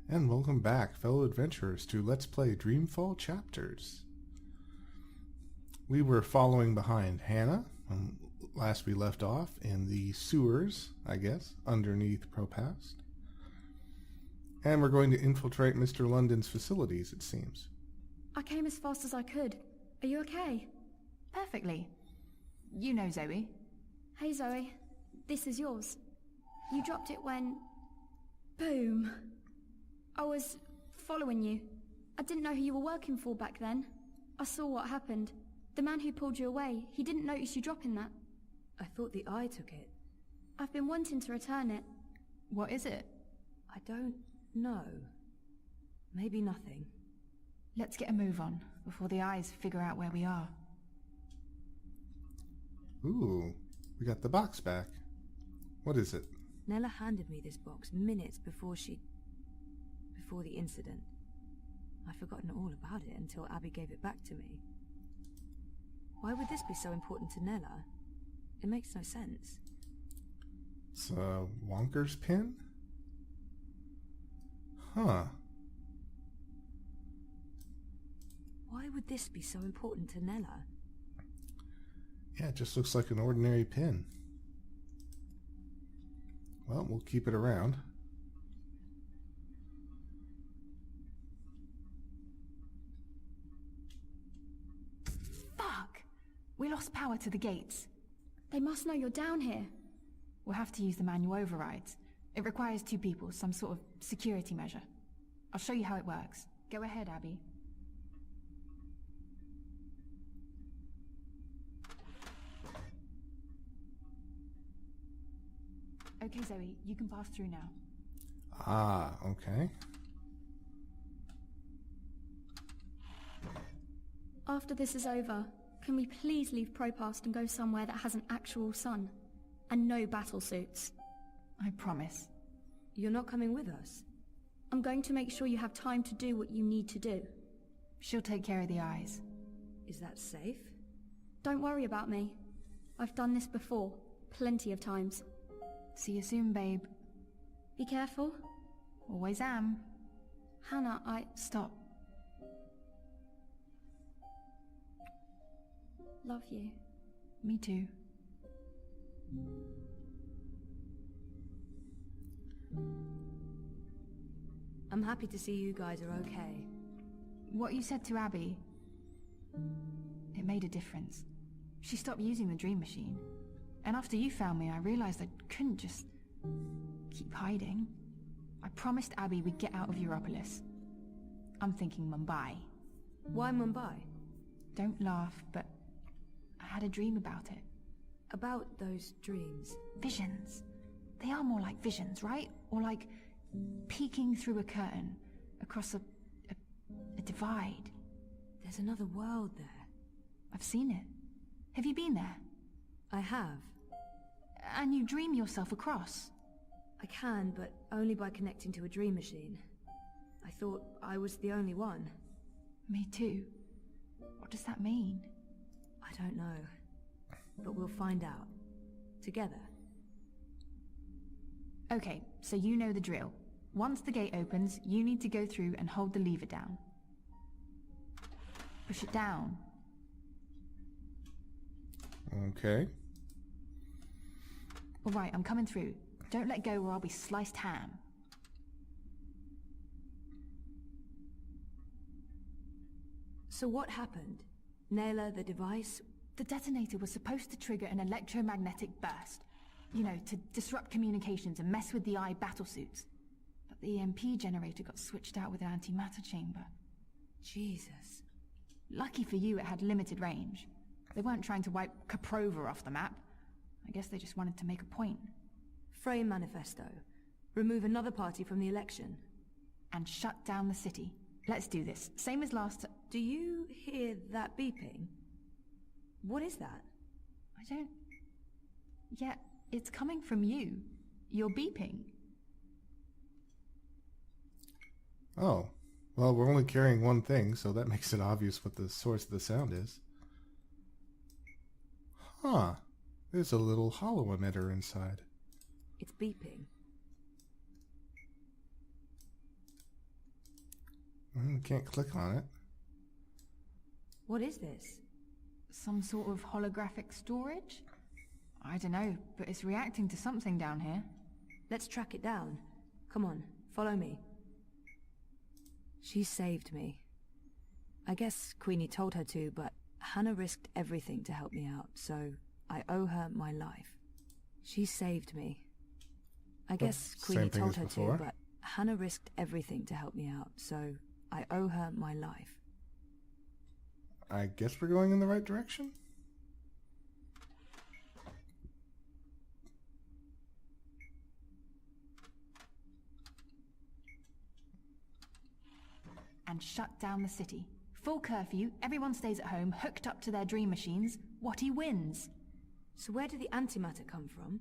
And welcome back, fellow adventurers, to Let's Play Dreamfall Chapters. We were following behind Hannah, last we left off in the sewers, I guess, underneath Propast. And we're going to infiltrate Mr. London's facilities, it seems. I came as fast as I could. Are you okay? Perfectly. You know Zoe. Hey Zoe, this is yours. You dropped it when... Boom. I was following you. I didn't know who you were working for back then. I saw what happened. The man who pulled you away, he didn't notice you dropping that. I thought the eye took it. I've been wanting to return it. What is it? I don't know. Maybe nothing. Let's get a move on, before the eyes figure out where we are. Ooh, we got the box back. What is it? Nella handed me this box minutes before the incident. I'd forgotten all about it until Abby gave it back to me. Why would this be so important to Nella? It makes no sense. It's a Wonker's pin? Huh. Why would this be so important to Nella? Yeah, it just looks like an ordinary pin. Well, we'll keep it around. Fuck! We lost power to the gates. They must know you're down here. We'll have to use the manual overrides. It requires 2 people, some sort of security measure. I'll show you how it works. Go ahead, Abby. Okay, Zoe, you can pass through now. Ah, okay. After this is over, can we please leave Propast and go somewhere that has an actual sun? And no battle suits. I promise. You're not coming with us? I'm going to make sure you have time to do what you need to do. She'll take care of the eyes. Is that safe? Don't worry about me. I've done this before, plenty of times. See you soon, babe. Be careful. Always am. Hannah, Stop. love you. Me too. I'm happy to see you guys are okay. What you said to Abby, it made a difference. She stopped using the dream machine. And after you found me, I realized I couldn't just keep hiding. I promised Abby we'd get out of Europolis. I'm thinking Mumbai. Why Mumbai? Don't laugh, but I had a dream about it. About those dreams. Visions. They are more like visions, right? Or like peeking through a curtain across a divide. There's another world there. I've seen it. Have you been there? I have. And you dream yourself across? I can, but only by connecting to a dream machine. I thought I was the only one. Me too. What does that mean? I don't know. But we'll find out. Together. Okay, so you know the drill. Once the gate opens, you need to go through and hold the lever down. Push it down. Okay. All right, I'm coming through. Don't let go or I'll be sliced ham. So what happened? Naylor, the device? The detonator was supposed to trigger an electromagnetic burst. You know, to disrupt communications and mess with the eye battlesuits. But the EMP generator got switched out with an antimatter chamber. Jesus. Lucky for you, it had limited range. They weren't trying to wipe Caprova off the map. I guess they just wanted to make a point. Frame manifesto. Remove another party from the election. And shut down the city. Let's do this. Same as last... Do you hear that beeping? What is that? I don't... Yeah, it's coming from you. You're beeping. Oh. Well, we're only carrying one thing, so that makes it obvious what the source of the sound is. Huh. There's a little hollow emitter inside. It's beeping. Can't click on it. What is this? Some sort of holographic storage? I don't know, but it's reacting to something down here. Let's track it down. Come on, follow me. She saved me. I guess Queenie told her to, but Hannah risked everything to help me out, so I owe her my life. She saved me. I guess Queenie told her to, but Hannah risked everything to help me out, so I owe her my life. I guess we're going in the right direction? And shut down the city. Full curfew, everyone stays at home, hooked up to their dream machines. Watty wins. So where did the antimatter come from?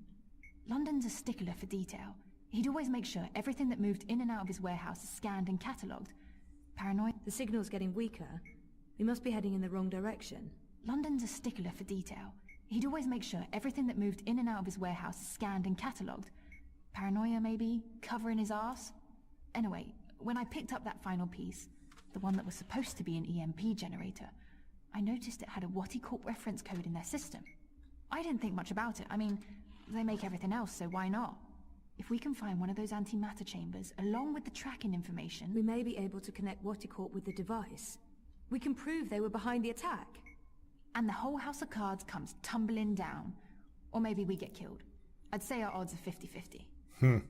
London's a stickler for detail. He'd always make sure everything that moved in and out of his warehouse is scanned and catalogued. Paranoid? The signal's getting weaker. We must be heading in the wrong direction. London's a stickler for detail. He'd always make sure everything that moved in and out of his warehouse is scanned and catalogued. Paranoia, maybe? Covering his arse? Anyway, when I picked up that final piece, the one that was supposed to be an EMP generator, I noticed it had a Watty Corp reference code in their system. I didn't think much about it. I mean, they make everything else, so why not? If we can find one of those antimatter chambers, along with the tracking information... We may be able to connect Watty Corp with the device. We can prove they were behind the attack. And the whole house of cards comes tumbling down. Or maybe we get killed. I'd say our odds are 50-50.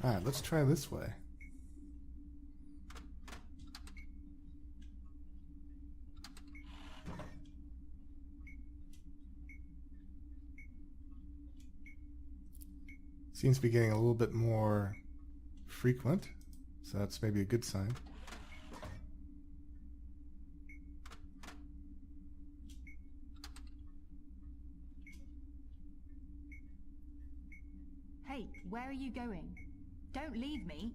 Alright, let's try this way. Seems to be getting a little bit more frequent, so that's maybe a good sign. Hey, where are you going? Don't leave me.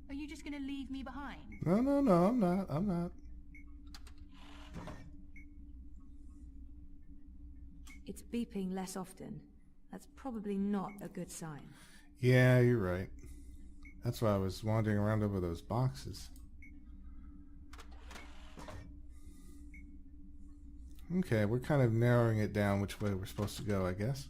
Are you just gonna leave me behind? No, I'm not. It's beeping less often. That's probably not a good sign. Yeah, you're right. That's why I was wandering around over those boxes. Okay, we're kind of narrowing it down which way we're supposed to go, I guess.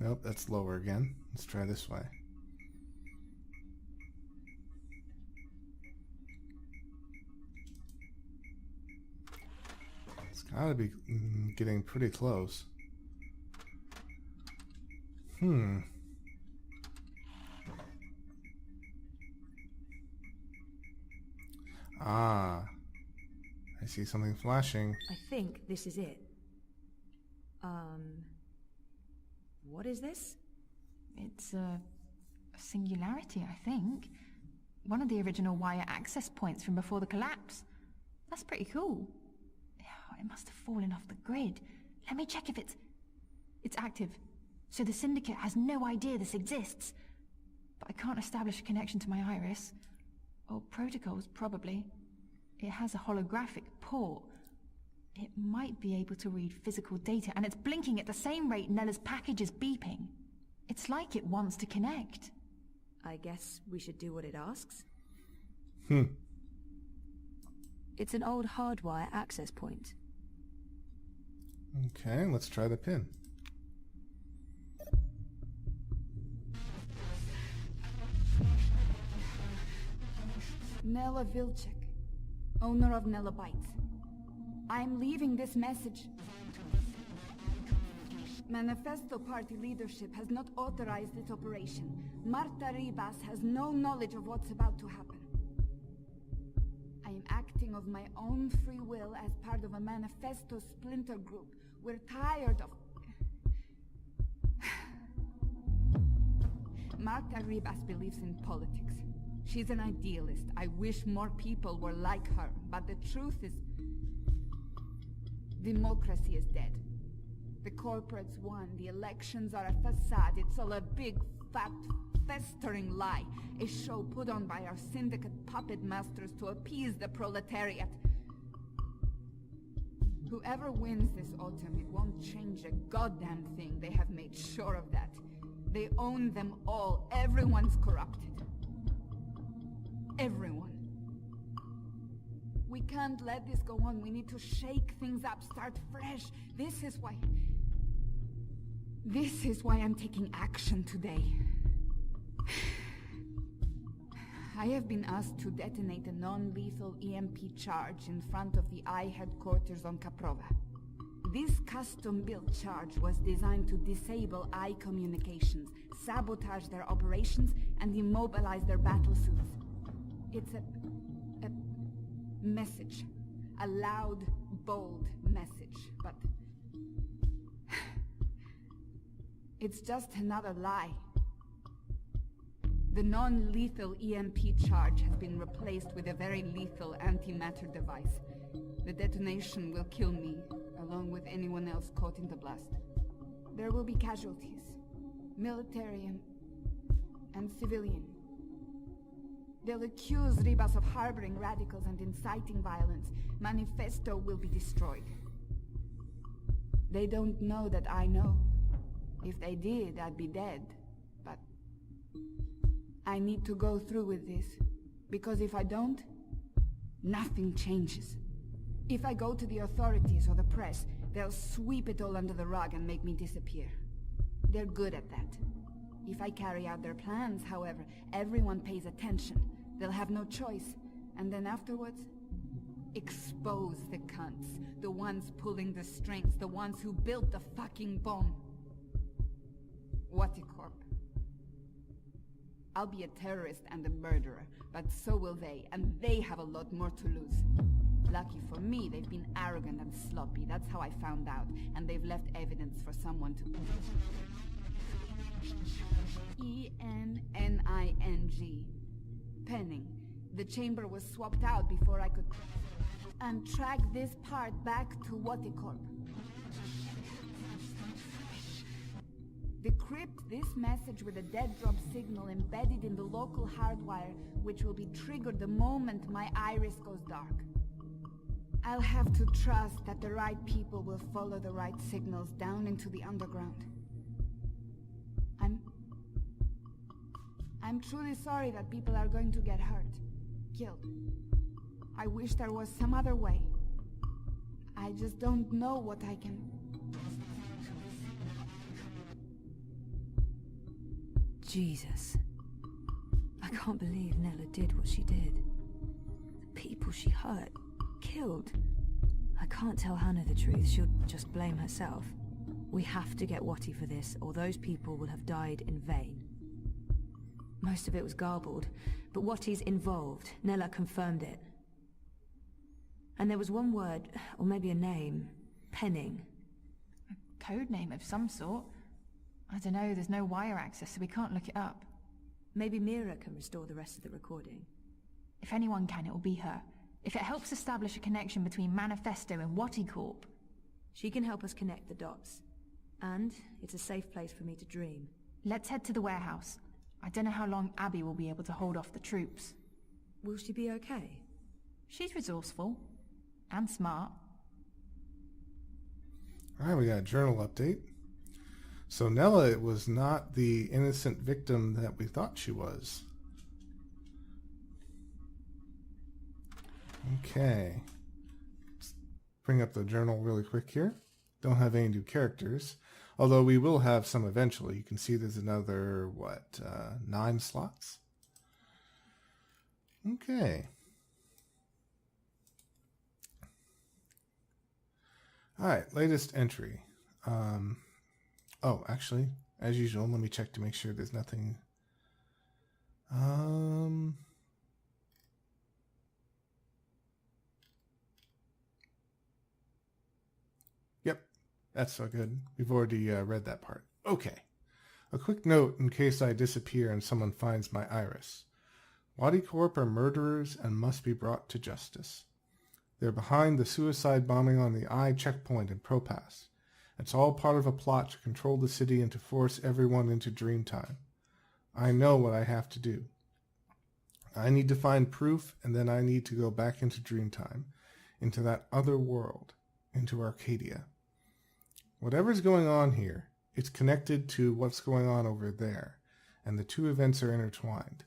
Nope, that's lower again. Let's try this way. It's gotta be getting pretty close. Ah, I see something flashing. I think this is it. What is this? It's a singularity, I think. One of the original wire access points from before the collapse. That's pretty cool. It must have fallen off the grid. Let me check if it's active. So the Syndicate has no idea this exists. But I can't establish a connection to my iris. Or protocols, probably. It has a holographic port. It might be able to read physical data, and it's blinking at the same rate Nella's package is beeping. It's like it wants to connect. I guess we should do what it asks. It's an old hardwire access point. Okay, let's try the pin. Nella Vilcek, owner of Nella Bytes. I'm leaving this message. Manifesto Party leadership has not authorized this operation. Marta Ribas has no knowledge of what's about to happen. I am acting of my own free will as part of a Manifesto splinter group. We're tired of... Marta Ribas believes in politics. She's an idealist. I wish more people were like her, but the truth is... democracy is dead. The corporates won, the elections are a facade, it's all a big, fat, festering lie. A show put on by our syndicate puppet masters to appease the proletariat. Whoever wins this autumn, it won't change a goddamn thing. They have made sure of that. They own them all. Everyone's corrupted. Everyone. We can't let this go on. We need to shake things up, start fresh. This is why I'm taking action today. I have been asked to detonate a non-lethal EMP charge in front of the I headquarters on Caprova. This custom-built charge was designed to disable I communications, sabotage their operations, and immobilize their battlesuits. It's a message. A loud, bold message, but... it's just another lie. The non-lethal EMP charge has been replaced with a very lethal antimatter device. The detonation will kill me, along with anyone else caught in the blast. There will be casualties, military and civilian. They'll accuse Ribas of harboring radicals and inciting violence. Manifesto will be destroyed. They don't know that I know. If they did, I'd be dead. But I need to go through with this, because if I don't, nothing changes. If I go to the authorities or the press, they'll sweep it all under the rug and make me disappear. They're good at that. If I carry out their plans, however, everyone pays attention. They'll have no choice. And then afterwards, expose the cunts. The ones pulling the strings, the ones who built the fucking bomb. Waticorp. I'll be a terrorist and a murderer, but so will they, and they have a lot more to lose. Lucky for me, they've been arrogant and sloppy. That's how I found out, and they've left evidence for someone to... E-N-N-I-N-G. Penning. The chamber was swapped out before I could... and track this part back to Waticorp. Decrypt this message with a dead drop signal embedded in the local hardwire, which will be triggered the moment my iris goes dark. I'll have to trust that the right people will follow the right signals down into the underground. I'm truly sorry that people are going to get hurt, killed. I wish there was some other way. I just don't know what I can... Jesus. I can't believe Nella did what she did. The people she hurt, killed. I can't tell Hannah the truth. She'll just blame herself. We have to get Watty for this, or those people will have died in vain. Most of it was garbled, but Watty's involved. Nella confirmed it. And there was one word, or maybe a name. Penning. A code name of some sort. I don't know, there's no wire access, so we can't look it up. Maybe Mira can restore the rest of the recording. If anyone can, it will be her. If it helps establish a connection between Manifesto and Waticorp. She can help us connect the dots. And it's a safe place for me to dream. Let's head to the warehouse. I don't know how long Abby will be able to hold off the troops. Will she be okay? She's resourceful. And smart. Alright, we got a journal update. So Nella was not the innocent victim that we thought she was. Okay. Let's bring up the journal really quick here. Don't have any new characters. Although we will have some eventually. You can see there's another, 9 slots? Okay. Alright, latest entry. Oh, actually, as usual, let me check to make sure there's nothing. Yep, that's so good. We've already read that part. Okay. A quick note in case I disappear and someone finds my iris. Wadi Corp are murderers and must be brought to justice. They're behind the suicide bombing on the I checkpoint in Propass. It's all part of a plot to control the city and to force everyone into Dreamtime. I know what I have to do. I need to find proof, and then I need to go back into Dreamtime, into that other world, into Arcadia. Whatever's going on here, it's connected to what's going on over there, and the two events are intertwined.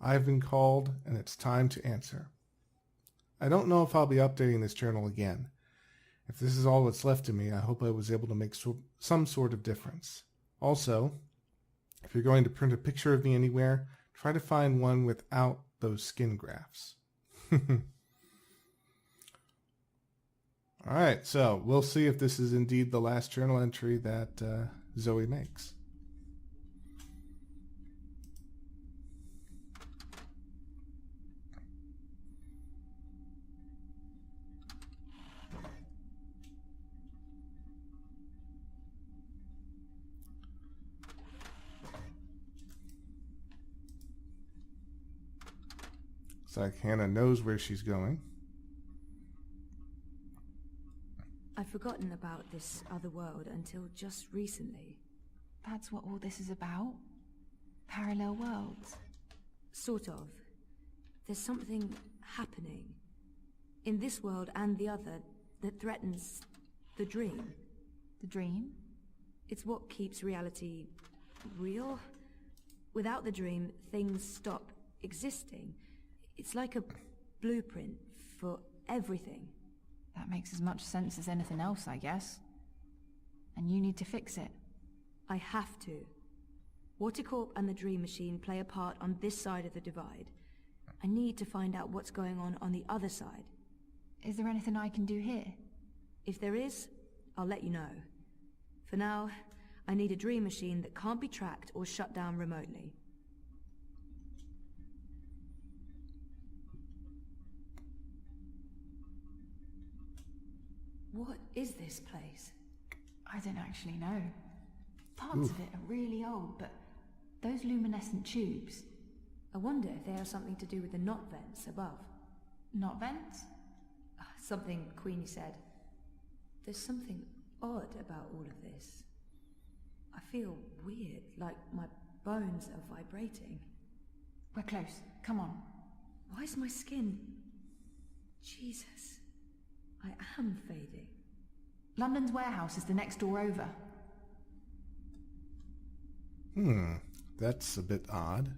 I've been called, and it's time to answer. I don't know if I'll be updating this journal again. If this is all that's left of me, I hope I was able to make some sort of difference. Also, if you're going to print a picture of me anywhere, try to find one without those skin grafts. Alright, so we'll see if this is indeed the last journal entry that Zoe makes. Looks like Hannah knows where she's going. I'd forgotten about this other world until just recently. That's what all this is about? Parallel worlds? Sort of. There's something happening in this world and the other that threatens the dream. The dream? It's what keeps reality real. Without the dream, things stop existing. It's like a blueprint for everything. That makes as much sense as anything else, I guess. And you need to fix it. I have to. Watercorp and the Dream Machine play a part on this side of the divide. I need to find out what's going on the other side. Is there anything I can do here? If there is, I'll let you know. For now, I need a Dream Machine that can't be tracked or shut down remotely. What is this place? I don't actually know. Parts of it are really old, but those luminescent tubes... I wonder if they have something to do with the knot vents above. Not vents? Something Queenie said. There's something odd about all of this. I feel weird, like my bones are vibrating. We're close. Come on. Why is my skin... Jesus. I am fading. London's warehouse is the next door over. That's a bit odd.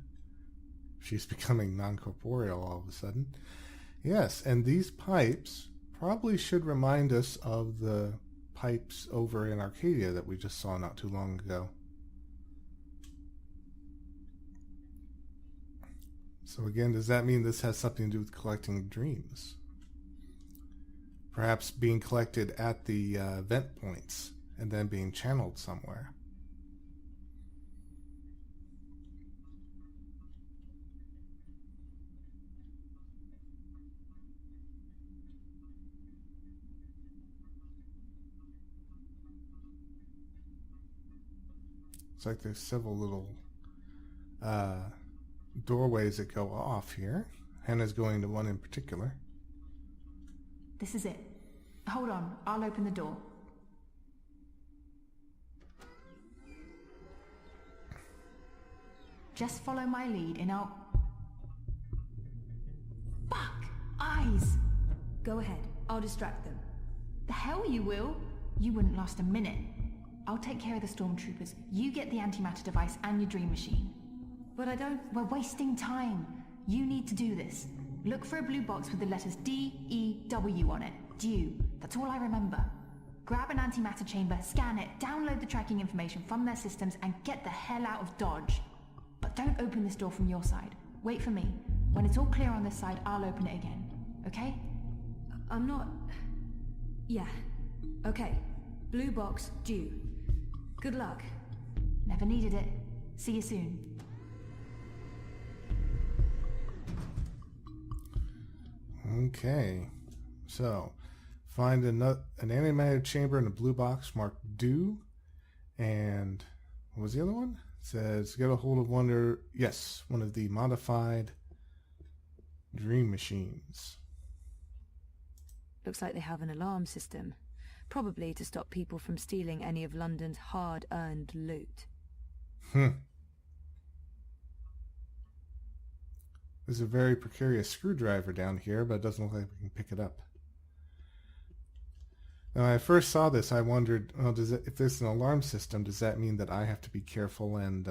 She's becoming non-corporeal all of a sudden. Yes, and these pipes probably should remind us of the pipes over in Arcadia that we just saw not too long ago. So again, does that mean this has something to do with collecting dreams? Perhaps being collected at the vent points and then being channeled somewhere. It's like there's several little doorways that go off here. Hannah's going to one in particular. This is it. Hold on, I'll open the door. Just follow my lead and I'll... Fuck! Eyes! Go ahead, I'll distract them. The hell you will? You wouldn't last a minute. I'll take care of the stormtroopers. You get the antimatter device and your dream machine. But I don't... We're wasting time. You need to do this. Look for a blue box with the letters D-E-W on it. Dew. That's all I remember. Grab an antimatter chamber, scan it, download the tracking information from their systems, and get the hell out of Dodge. But don't open this door from your side. Wait for me. When it's all clear on this side, I'll open it again. Okay? I'm not... Yeah. Okay. Blue box, due. Good luck. Never needed it. See you soon. Okay. So, find an animated chamber in a blue box marked due. And what was the other one? It says get a hold of one of the modified Dream machines. Looks like they have an alarm system. Probably to stop people from stealing any of London's hard-earned loot. There's a very precarious screwdriver down here, but it doesn't look like we can pick it up. Now, when I first saw this, I wondered, well, if there's an alarm system, does that mean that I have to be careful and,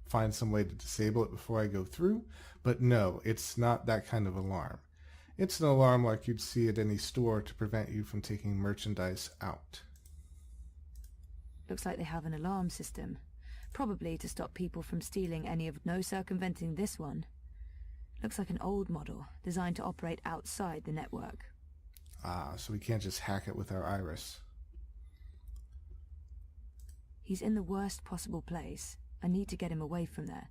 find some way to disable it before I go through? But no, it's not that kind of alarm. It's an alarm like you'd see at any store to prevent you from taking merchandise out. Looks like they have an alarm system. Probably to stop people from stealing any of... No circumventing this one. Looks like an old model, designed to operate outside the network. Ah, so we can't just hack it with our iris. He's in the worst possible place. I need to get him away from there.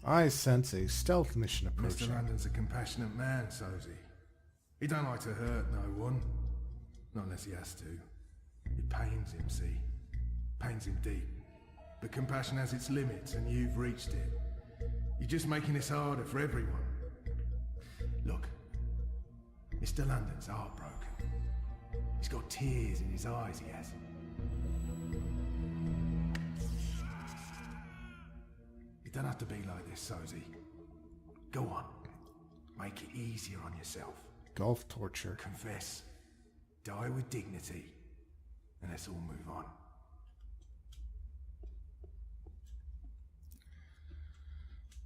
I sense a stealth mission approaching. Mr. London's a compassionate man, Sosie. He don't like to hurt no one. Not unless he has to. It pains him, see? Pains him deep. But compassion has its limits, and you've reached it. You're just making this harder for everyone. Look, Mr. London's heartbroken. He's got tears in his eyes, he has. You don't have to be like this, Sosie. Go on. Make it easier on yourself. Golf torture. Confess. Die with dignity. And let's all move on.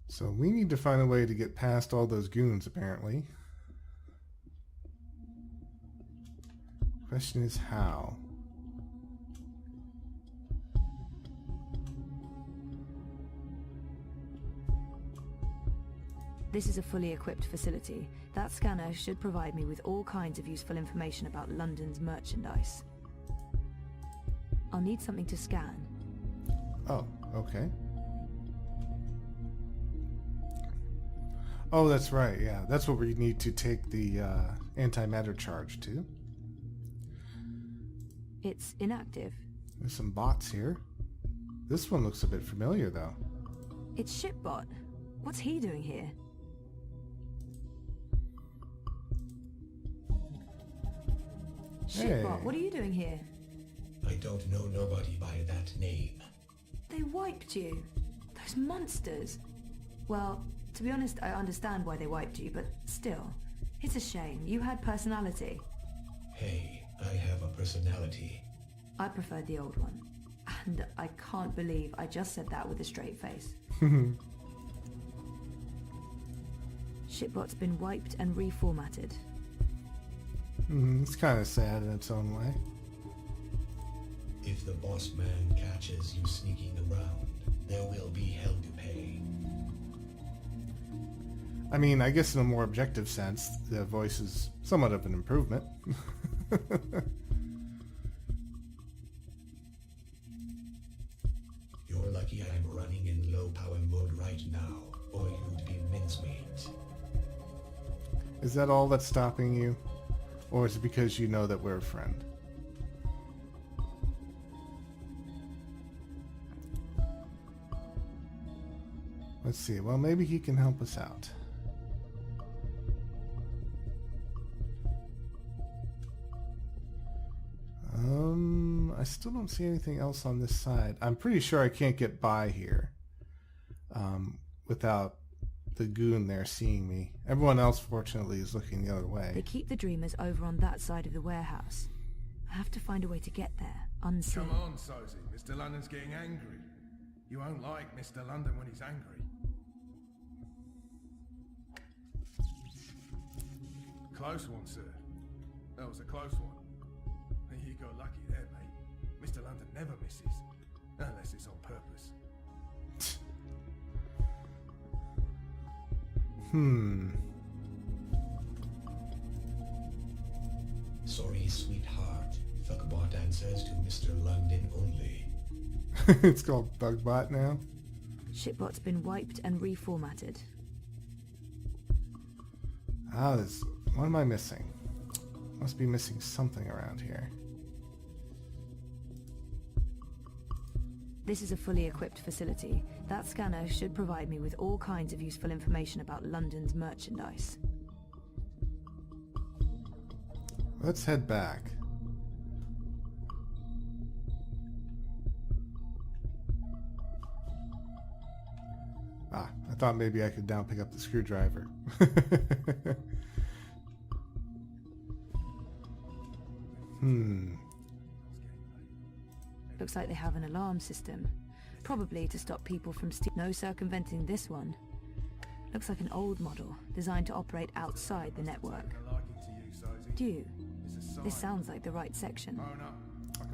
So we need to find a way to get past all those goons, apparently. Question is how? This is a fully equipped facility. That scanner should provide me with all kinds of useful information about London's merchandise. I'll need something to scan. Oh, okay. Oh, that's right, yeah. That's what we need to take the antimatter charge to. It's inactive. There's some bots here. This one looks a bit familiar, though. It's Shipbot. What's he doing here? Hey. Shipbot, what are you doing here? I don't know nobody by that name. They wiped you. Those monsters. Well, to be honest, I understand why they wiped you, but still. It's a shame. You had personality. Hey, I have a personality. I preferred the old one. And I can't believe I just said that with a straight face. Shipbot's been wiped and reformatted. It's kind of sad in its own way. If the boss man catches you sneaking around, there will be hell to pay. I mean, I guess in a more objective sense, the voice is somewhat of an improvement. You're lucky I'm running in low power mode right now, or you'd be mincemeat. Is that all that's stopping you? Or is it because you know that we're a friend? Let's see. Well, maybe he can help us out. I still don't see anything else on this side. I'm pretty sure I can't get by here without the goon there seeing me. Everyone else, fortunately, is looking the other way. They keep the Dreamers over on that side of the warehouse. I have to find a way to get there, unseen. Come on, Sosie. Mr. London's getting angry. You won't like Mr. London when he's angry. Close one, sir. That was a close one. You got lucky there, mate. Mr. London never misses. Unless it's on purpose. Sorry, sweetheart. Fuckbot answers to Mr. London only. It's called Bugbot now. Shipbot's been wiped and reformatted. What am I missing? Must be missing something around here. This is a fully equipped facility. That scanner should provide me with all kinds of useful information about London's merchandise. Let's head back. Ah, I thought maybe I could now pick up the screwdriver. Looks like they have an alarm system. Probably to stop people from no circumventing this one. Looks like an old model, designed to operate outside the network. Do. This sounds like the right section.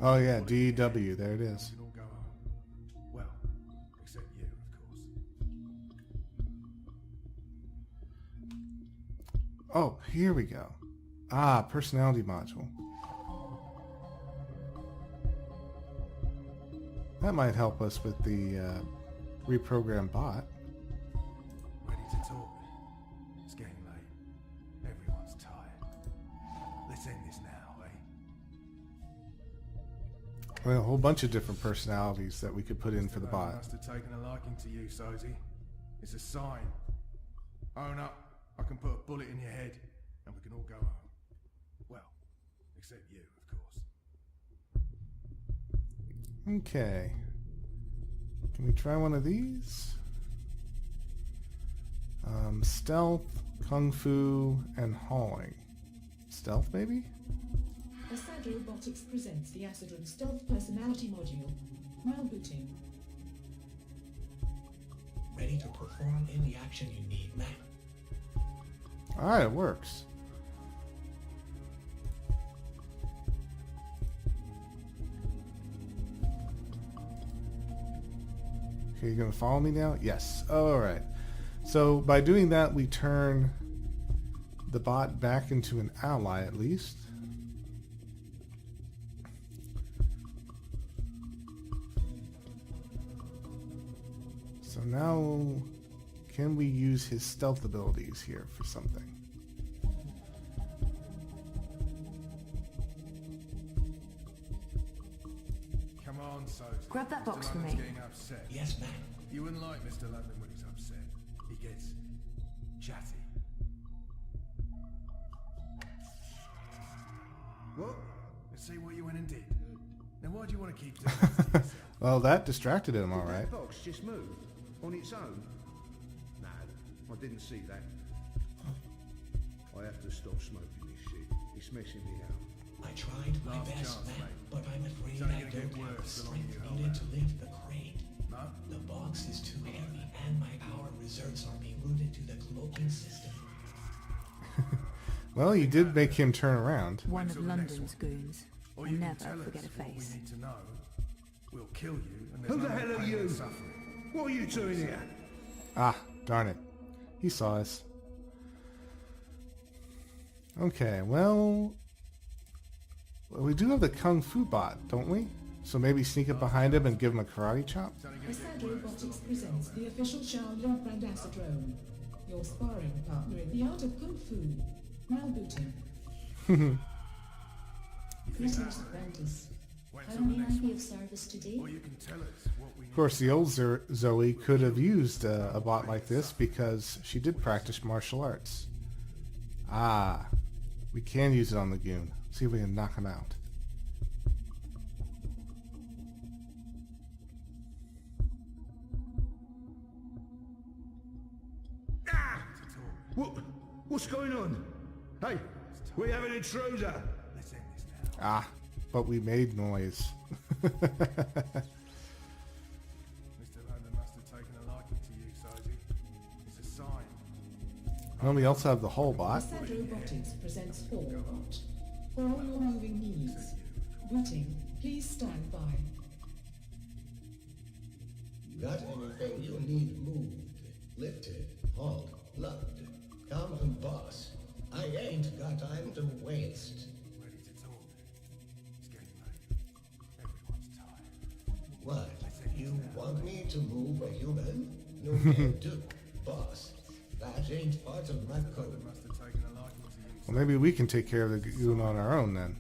Oh yeah, DEW, there it is. Well, except you, of course. Oh, here we go. Ah, personality module. That might help us with the reprogrammed bot. Ready to talk? It's getting late. Everyone's tired. Let's end this now, eh? Well, a whole bunch of different personalities that we could put in for the Mr. bot. must have taken a liking to you, Sozy. It's a sign. Own up. I can put a bullet in your head, and we can all go home. Well, except you, of course. Okay. Can we try one of these? Stealth, Kung Fu, and Hauling. Stealth, maybe? Arcadia Robotics presents the Acidron Stealth Personality Module. While booting. Ready to perform any action you need, ma'am. Alright, it works. Okay, you gonna follow me now? Yes. Alright. So by doing that, we turn the bot back into an ally at least. So now, can we use his stealth abilities here for something? Come on, Sozy. Grab that box Mr. for London's me. getting upset. Yes, ma'am. You wouldn't like Mr. London when he's upset. He gets chatty. What? Let's see what you went and did. Now why do you want to keep doing this to yourself? Well, that distracted him, alright. That box just moved on its own. No, I didn't see that. I have to stop smoking this shit. It's messing me out. I tried my Last best, chance, ma'am, mate. but I'm afraid It's only I gonna don't get have the worse the longer strength you hold needed to out. lift the crate. No? The box is too heavy, and my power reserves are being routed to the cloaking system. Well, you did make him turn around. One Wait of till the next London's one. goons. Or I you can never tell forget us a what we face. need to know. We'll kill you, and there's Who no the more hell are pain you? and suffering. What are you doing here? Ah, darn it. He saw us. Okay, well... we do have the Kung Fu bot, don't we? So maybe sneak up behind him and give him a karate chop? It's only gonna get Arcadia worse the Robotics longer you presents hold the official Chandler brand Acidrone. Your sparring partner in the art of Kung Fu. While booting. Christmas apprentice. Wait How till the may I next be one. of service today? Or you can tell us what we need. Of course, the old Zoe could have used a bot like this because she did practice martial arts. Ah, we can use it on the goon. See if we can knock him out. What's going on? Hey, we have an intruder. Let's end this now. Ah, but we made noise. Mr. London must have taken a liking to you, Sozy. It's a sign. Well, we also have the whole bot. Arcadia Robotics presents Fallbot. For all your moving needs. Booting. Please stand by. Got anything you need moved, lifted, hauled, lugged? Come on, boss. I ain't got time to waste. Ready to talk. It's getting late. Everyone's tired. What? You want me to move a human? No can do, boss. That ain't part of my code. Must have taken a liking to you. Well, maybe we can take care of the goon on our own then.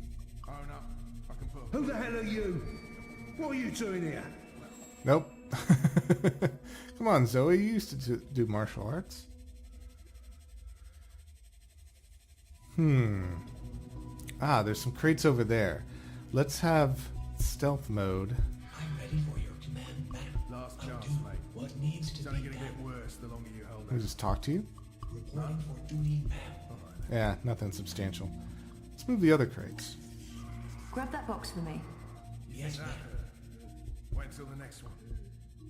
Own up. I can put a Who the hell are you? What are you doing here? Nope. Come on, Zoe. You used to do martial arts. Ah, there's some crates over there. Let's have stealth mode. I'm ready for your command, ma'am. Last I'll chance, do mate. what needs to It's be only going to done. get worse the longer you hold Let me out. just talk to you. Reporting for duty, ma'am. Yeah, nothing substantial. Let's move the other crates. Grab that box for me. Yes, That ma'am. hurt. Wait until the next one.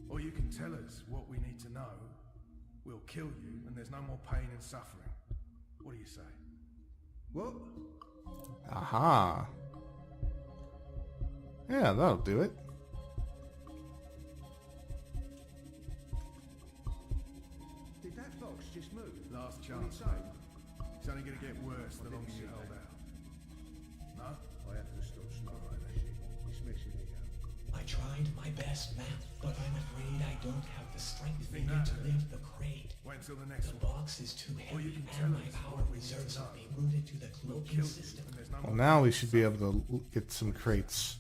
Or you can tell us what we need to know. We'll kill you, and there's no more pain and suffering. What do you say? What? Aha. Yeah, that'll do it. Did that box just move? Last What chance. did it say? It's only going to get worse the longer you hold out. No? I have to stop smoking that shit. It's messing me up. I tried my best, ma'am, but I'm afraid I don't have the strength think needed that to lift the crate. Wait until the next The one. box is too Or you heavy, can tell and my us power what we need to reserves know. will be routed to the We'll cloaking kill you, system. and there's no Well, more now pain we and should be able suffering. to get some crates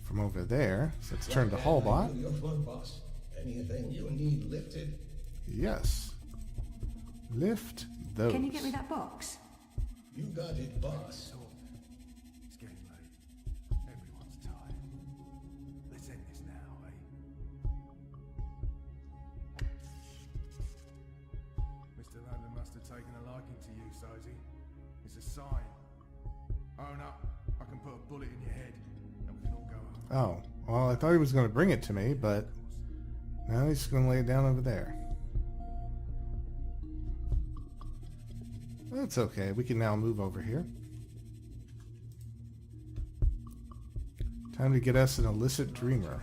from over there. So let's turn to Hallbot. Your phone, boss. Anything you need lifted. Yes. Lift those. Can you get me that box? You got it, boss. It's getting late. Everyone's tired. Let's end this now, eh? Mr. London must have taken a liking to you, Sozy. It's a sign. Own up. I can put a bullet in your head, and we can all go home. Oh, well, I thought he was going to bring it to me, but now he's going to lay it down over there. That's okay. We can now move over here. Time to get us an illicit dreamer.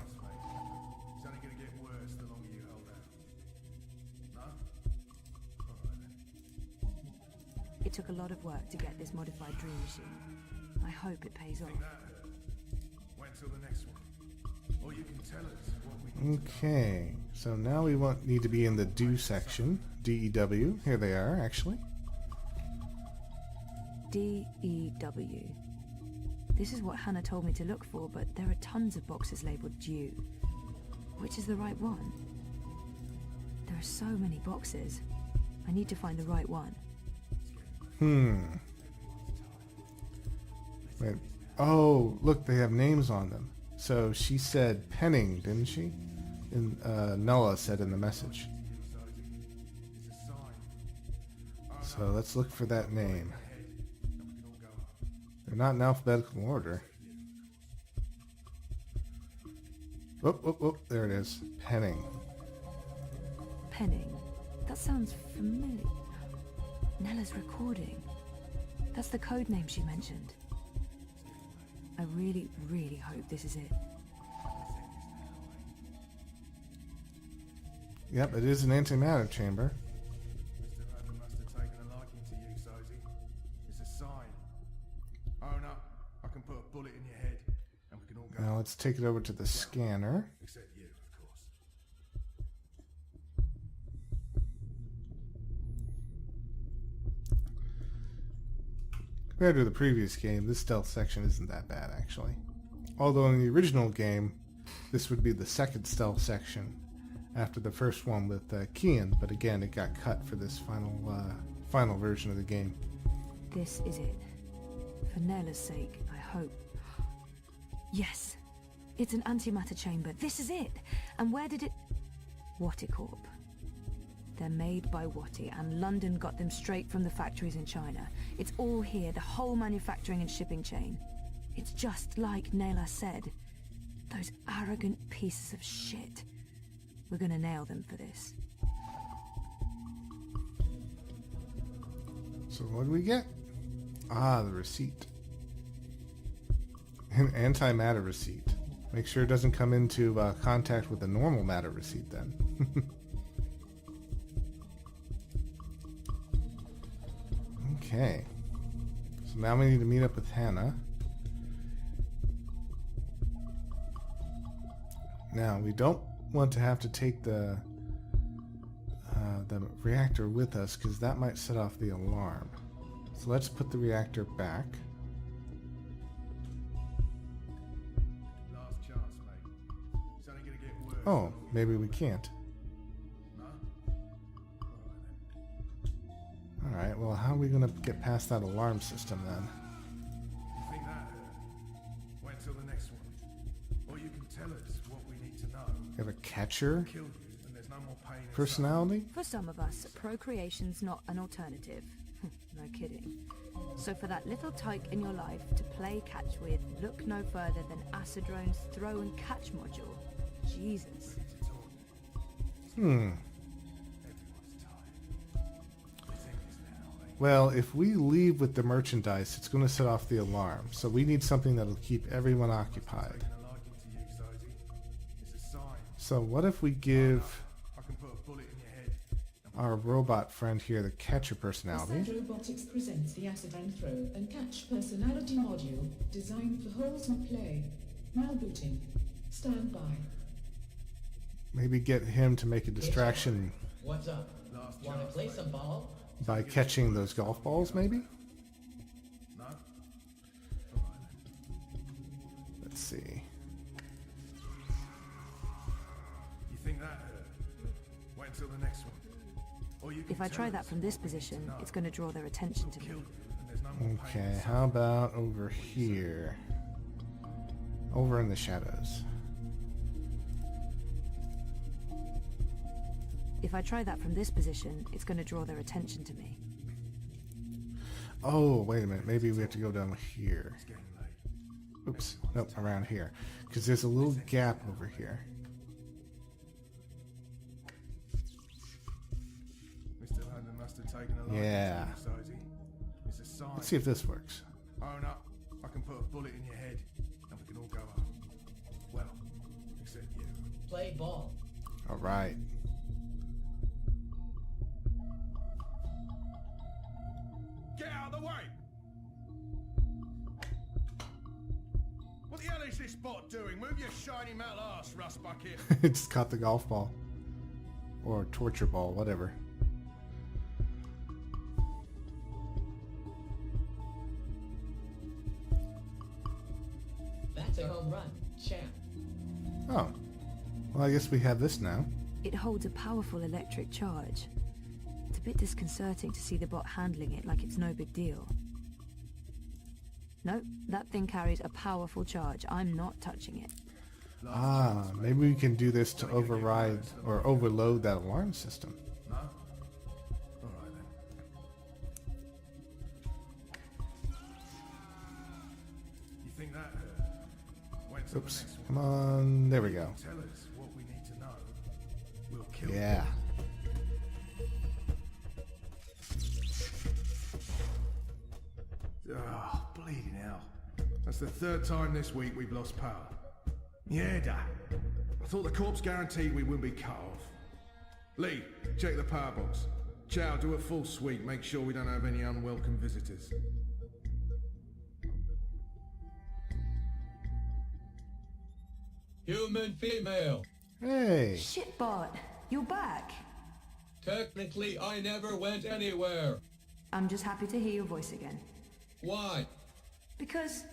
It's only going to get worse the longer you hold out. No? All right then. It took a lot of work to get this modified dream machine. I hope it pays off. Think that hurt. Wait until the next one. Or you can tell us what we need to know. Okay, so now we need to be in the do section. DEW. Here they are, actually. DEW. This is what Hannah told me to look for, but there are tons of boxes labeled due. Which is the right one? There are so many boxes. I need to find the right one. Wait. Oh, look, they have names on them. So she said Penning, didn't she? And Nella said in the message. It's a sign. So let's look for that name. They're not in alphabetical order. Oh, there it is. Penning. Penning. That sounds familiar. Nella's recording. That's the code name she mentioned. I really, really hope this is it. Yep, it is an antimatter chamber. Mr. London must have taken a liking to you, Sozy. It's a sign. Own up. I can put a bullet in your head, and we can all go. Now let's take it over to the scanner. Except you, of course. Compared to the previous game, this stealth section isn't that bad, actually. Although in the original game, this would be the second stealth section after the first one with Kian, but again, it got cut for this final version of the game. This is it. For Nella's sake, I hope. Yes! It's an antimatter chamber. This is it! And where did it... Watticorp. They're made by Watti, and London got them straight from the factories in China. It's all here, the whole manufacturing and shipping chain. It's just like Nela said. Those arrogant pieces of shit. We're gonna nail them for this. So what do we get? Ah, the receipt. An antimatter receipt. Make sure it doesn't come into contact with the normal matter receipt then. Okay. So now we need to meet up with Hannah. Now, we don't want to have to take the reactor with us because that might set off the alarm. So let's put the reactor back. Last chance, mate. It's only gonna get worse Oh, maybe we can't. Alright, well, how are we gonna get past that alarm system then? You think that hurt? Wait till the next one. Or you can tell us what we need to know. You have a catcher Kill you, and there's no more pain and personality? For some of us, procreation's not an alternative. No kidding. So for that little tyke in your life to play catch with, look no further than Acidrone's throw and catch module. Jesus. Well, if we leave with the merchandise, it's going to set off the alarm. So we need something that'll keep everyone occupied. So what if we give our robot friend here the catcher personality? Asad Robotics presents the Acidrone Throw and Catch personality module designed for holes in play. Now booting. Stand by. Maybe get him to make a distraction. What's up? Wanna play some ball? By catching those golf balls, maybe? No? Let's see. You think that hurt? Wait until the next one. Or you can If I tell try us that from this position, it's going to draw their attention to me. and there's no more pain Okay, and how about over here? Over in the shadows. If I try that from this position, it's going to draw their attention to me. Oh, wait a minute. Maybe we have to go down here. It's getting late. Oops. Nope, around here. Because there's a little gap over here. Mr. London must have taken a lot Yeah. of Sozy. It's a sign. Let's see if this works. Own up. I can put a bullet in your head, and we can all go home. Well, except you. Play ball. All right. Get out of the way! What the hell is this bot doing? Move your shiny metal ass, rust bucket. Just caught the golf ball. Or torture ball, whatever. That's a home run. Champ. Oh. Well, I guess we have this now. It holds a powerful electric charge. It's a bit disconcerting to see the bot handling it like it's no big deal. No, that thing carries a powerful charge. I'm not touching it. Ah, maybe we can do this to override or overload that alarm system. No? Alright then. You think that hurt? Wait till Oops. the next one. Come on. There we go. Tell us what we need to know. We'll kill Yeah. Oh, bleeding hell. That's the third time this week we've lost power. Yeah, Dad. I thought the corpse guaranteed we wouldn't be cut off. Lee, check the power box. Chow, do a full sweep. Make sure we don't have any unwelcome visitors. Human female. Hey. Shit, bot. You're back. Technically, I never went anywhere. I'm just happy to hear your voice again. Why? Because...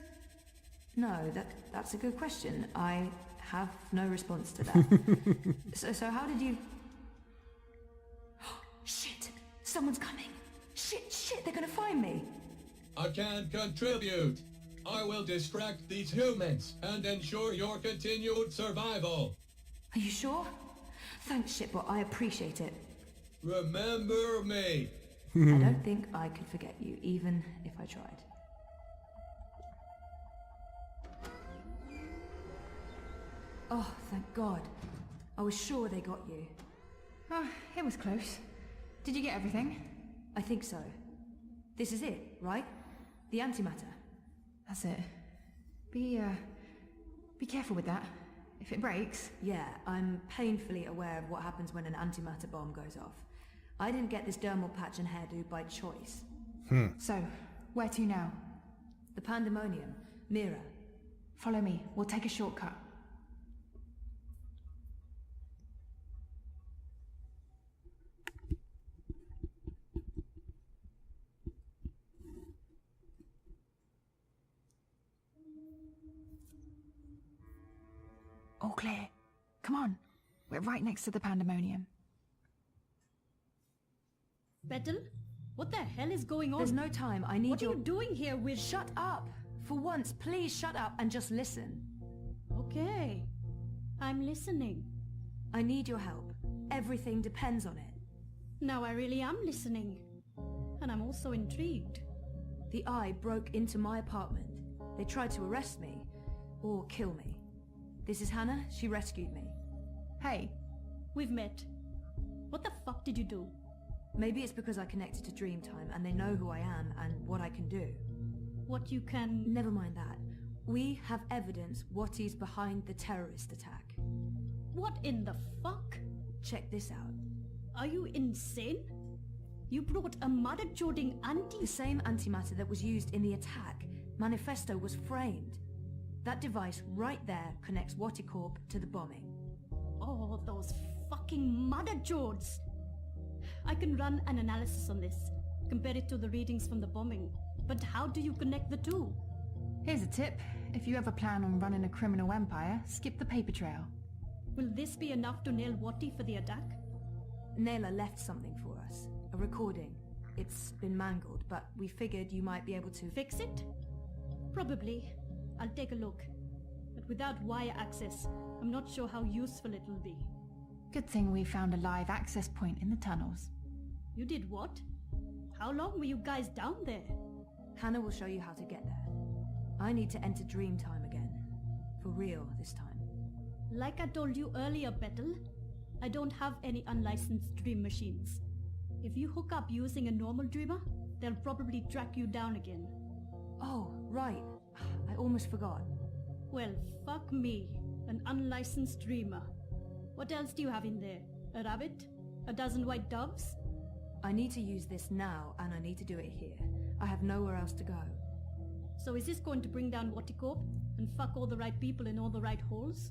No, that's a good question. I have no response to that. So how did you... Shit! Someone's coming! Shit, they're gonna find me! I can't contribute. I will distract these humans and ensure your continued survival. Are you sure? Thanks, Shitbot. I appreciate it. Remember me. I don't think I could forget you, even if I tried. Oh, thank God. I was sure they got you. Oh, it was close. Did you get everything? I think so. This is it, right? The antimatter. That's it. Be careful with that. If it breaks... Yeah, I'm painfully aware of what happens when an antimatter bomb goes off. I didn't get this dermal patch and hairdo by choice. So, where to now? The Pandemonium. Mira. Follow me. We'll take a shortcut. All clear. Come on. We're right next to the pandemonium. Betel? What the hell is going on? There's no time. I need What are you doing here with... Shut up! For once, please shut up and just listen. Okay. I'm listening. I need your help. Everything depends on it. Now I really am listening. And I'm also intrigued. The Eye broke into my apartment. They tried to arrest me. Or kill me. This is Hannah. She rescued me. Hey, we've met. What the fuck did you do? Maybe it's because I connected to Dreamtime and they know who I am and what I can do. What you can... Never mind that. We have evidence what is behind the terrorist attack. What in the fuck? Check this out. Are you insane? You brought a mother-joding anti... The same antimatter that was used in the attack. Manifesto was framed. That device right there connects Waticorp to the bombing. Oh, those fucking mother-jods! I can run an analysis on this, compare it to the readings from the bombing. But how do you connect the two? Here's a tip. If you ever plan on running a criminal empire, skip the paper trail. Will this be enough to nail Wati for the attack? Naylor left something for us. A recording. It's been mangled, but we figured you might be able to... Fix it? Probably. I'll take a look. But without wire access, I'm not sure how useful it'll be. Good thing we found a live access point in the tunnels. You did what? How long were you guys down there? Hannah will show you how to get there. I need to enter Dreamtime again. For real this time. Like I told you earlier, Betel, I don't have any unlicensed dream machines. If you hook up using a normal dreamer, they'll probably track you down again. Oh, right. I almost forgot. Well, fuck me. An unlicensed dreamer. What else do you have in there? A rabbit? A dozen white doves? I need to use this now, and I need to do it here. I have nowhere else to go. So is this going to bring down Waticorp and fuck all the right people in all the right holes?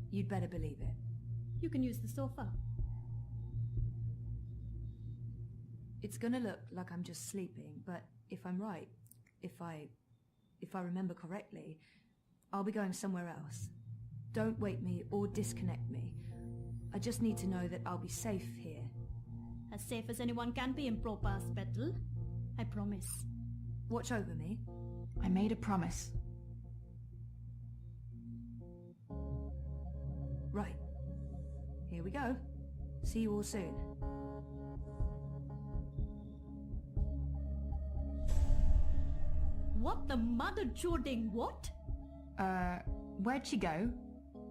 You'd better believe it. You can use the sofa. It's gonna look like I'm just sleeping, but if I'm right, if I remember correctly, I'll be going somewhere else. Don't wake me or disconnect me. I just need to know that I'll be safe here. As safe as anyone can be in Propass, Betel. I promise. Watch over me. I made a promise. Right. Here we go. See you all soon. What the mother joding what? Where'd she go?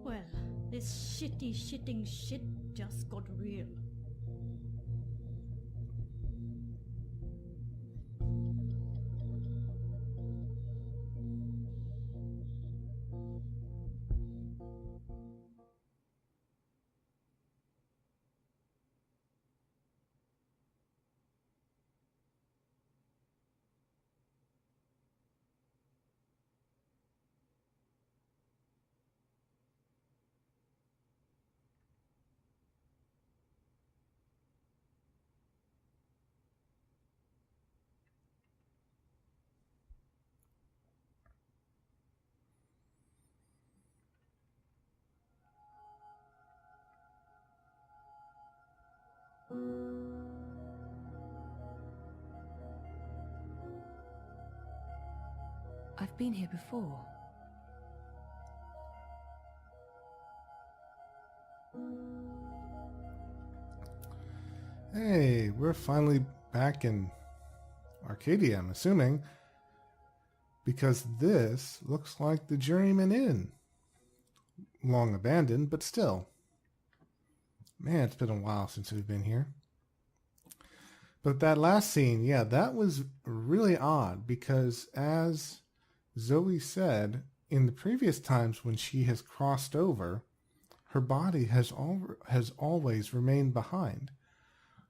Well, this shitting shit just got real. I've been here before. Hey, we're finally back in Arcadia, I'm assuming. Because this looks like the Journeyman Inn. Long abandoned, but still. Man, it's been a while since we've been here. But that last scene, yeah, that was really odd because as Zoe said, in the previous times when she has crossed over, her body has always remained behind.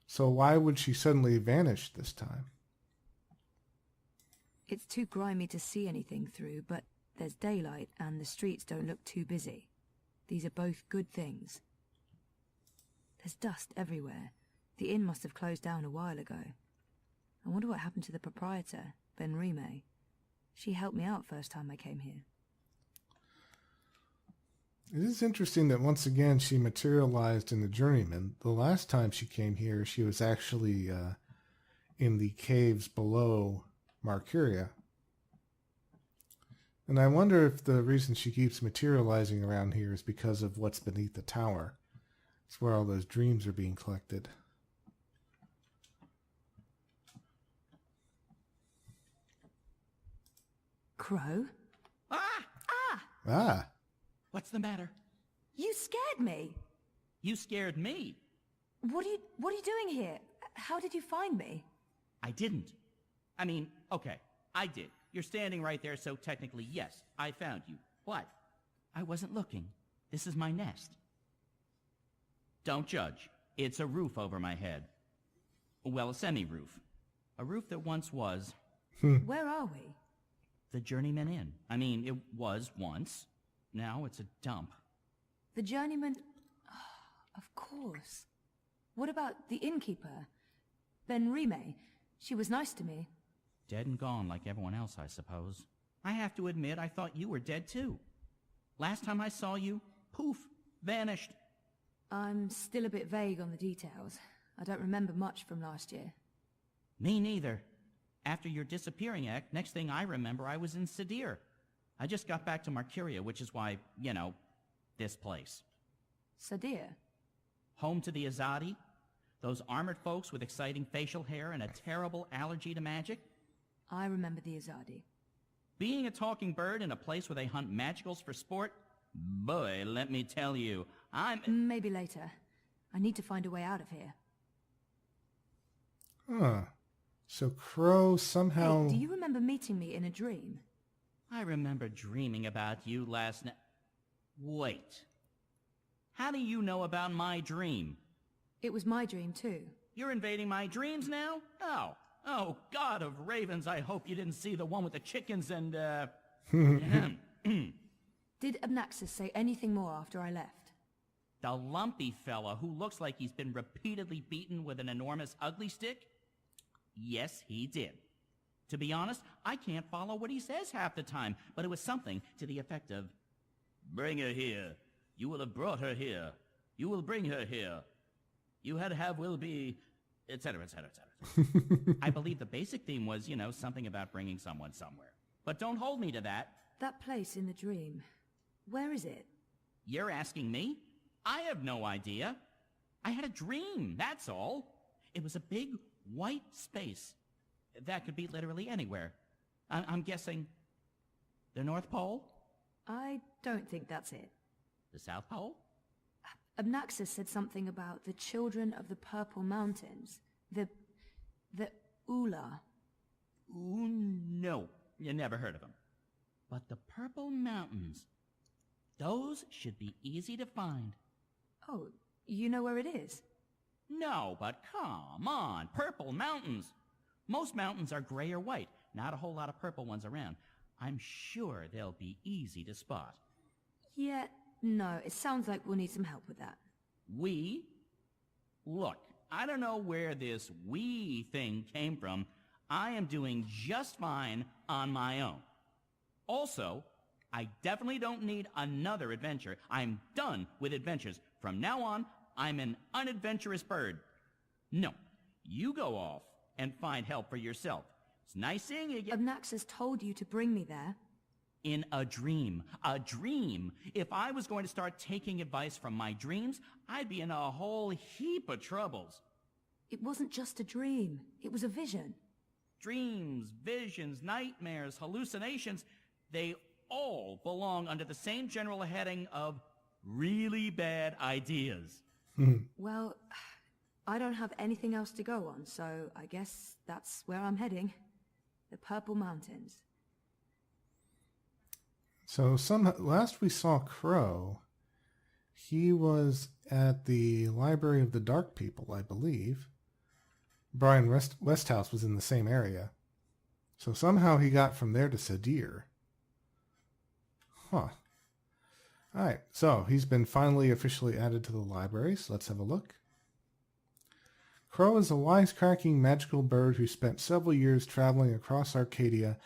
So why would she suddenly vanish this time? It's too grimy to see anything through, but there's daylight and the streets don't look too busy. These are both good things. There's dust everywhere. The inn must have closed down a while ago. I wonder what happened to the proprietor, Ben Rime. She helped me out first time I came here. It is interesting that once again she materialized in the Journeyman. The last time she came here, she was actually in the caves below Marcuria. And I wonder if the reason she keeps materializing around here is because of what's beneath the tower. It's where all those dreams are being collected. Crow? Ah! What's the matter? You scared me. You scared me. What are you doing here? How did you find me? I didn't. I mean, okay, I did. You're standing right there, so technically, yes, I found you. But I wasn't looking. This is my nest. Don't judge. It's a roof over my head. Well, a semi-roof. A roof that once was... Where are we? The Journeyman Inn. I mean, it was once. Now it's a dump. The Journeyman... Oh, of course. What about the innkeeper? Benrime. She was nice to me. Dead and gone like everyone else, I suppose. I have to admit, I thought you were dead too. Last time I saw you, poof, vanished. I'm still a bit vague on the details. I don't remember much from last year. Me neither. After your disappearing act, next thing I remember, I was in Sadir. I just got back to Marcuria, which is why, you know, this place. Sadir? Home to the Azadi? Those armored folks with exciting facial hair and a terrible allergy to magic? I remember the Azadi. Being a talking bird in a place where they hunt magicals for sport? Boy, let me tell you, Maybe later. I need to find a way out of here. Huh. So Crow somehow... Hey, do you remember meeting me in a dream? I remember dreaming about you last night. Wait. How do you know about my dream? It was my dream, too. You're invading my dreams now? Oh, God of ravens, I hope you didn't see the one with the chickens and, Did Abnaxis say anything more after I left? The lumpy fella who looks like he's been repeatedly beaten with an enormous ugly stick? Yes, he did. To be honest, I can't follow what he says half the time, but it was something to the effect of, "Bring her here. You will have brought her here. You will bring her here. You had have will be," etc., etc., etc. I believe the basic theme was, something about bringing someone somewhere. But don't hold me to that. That place in the dream. Where is it? You're asking me? I have no idea. I had a dream, that's all. It was a big white space. That could be literally anywhere. I'm guessing the North Pole? I don't think that's it. The South Pole? Abnaxis said something about the children of the Purple Mountains. The Ula. Ooh, no. You never heard of them. But the Purple Mountains, those should be easy to find. Oh, you know where it is? No, but come on, Purple Mountains. Most mountains are gray or white, not a whole lot of purple ones around. I'm sure they'll be easy to spot. Yeah, no, it sounds like we'll need some help with that. We? Look, I don't know where this we thing came from. I am doing just fine on my own. Also, I definitely don't need another adventure. I'm done with adventures. From now on, I'm an unadventurous bird. No, you go off and find help for yourself. It's nice seeing you again. Abnaxis told you to bring me there. In a dream. A dream. If I was going to start taking advice from my dreams, I'd be in a whole heap of troubles. It wasn't just a dream. It was a vision. Dreams, visions, nightmares, hallucinations, they all belong under the same general heading of really bad ideas. Well, I don't have anything else to go on, so I guess that's where I'm heading. The Purple Mountains. So last we saw Crow, he was at the Library of the Dark People, I believe. Brian Westhouse was in the same area. So somehow he got from there to Sadir. Huh. Alright, so he's been finally officially added to the library, so let's have a look. Crow is a wisecracking magical bird who spent several years traveling across Arcadia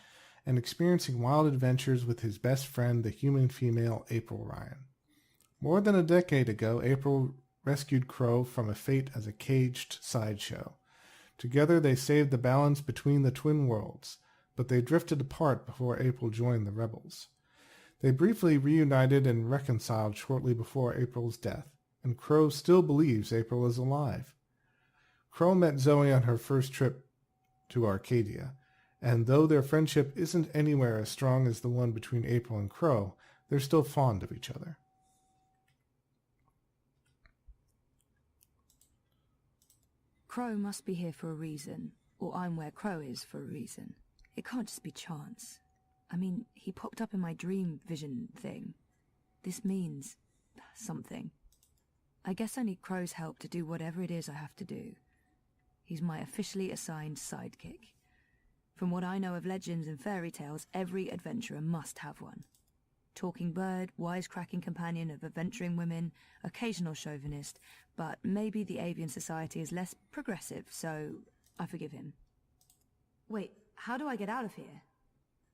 and experiencing wild adventures with his best friend, the human female April Ryan. More than a decade ago, April rescued Crow from a fate as a caged sideshow. Together they saved the balance between the twin worlds, but they drifted apart before April joined the rebels. They briefly reunited and reconciled shortly before April's death, and Crow still believes April is alive. Crow met Zoe on her first trip to Arcadia, and though their friendship isn't anywhere as strong as the one between April and Crow, they're still fond of each other. Crow must be here for a reason, or I'm where Crow is for a reason. It can't just be chance. I mean, he popped up in my dream vision thing. This means something. I guess I need Crow's help to do whatever it is I have to do. He's my officially assigned sidekick. From what I know of legends and fairy tales, every adventurer must have one. Talking bird, wisecracking companion of adventuring women, occasional chauvinist, but maybe the avian society is less progressive, so I forgive him. Wait, how do I get out of here?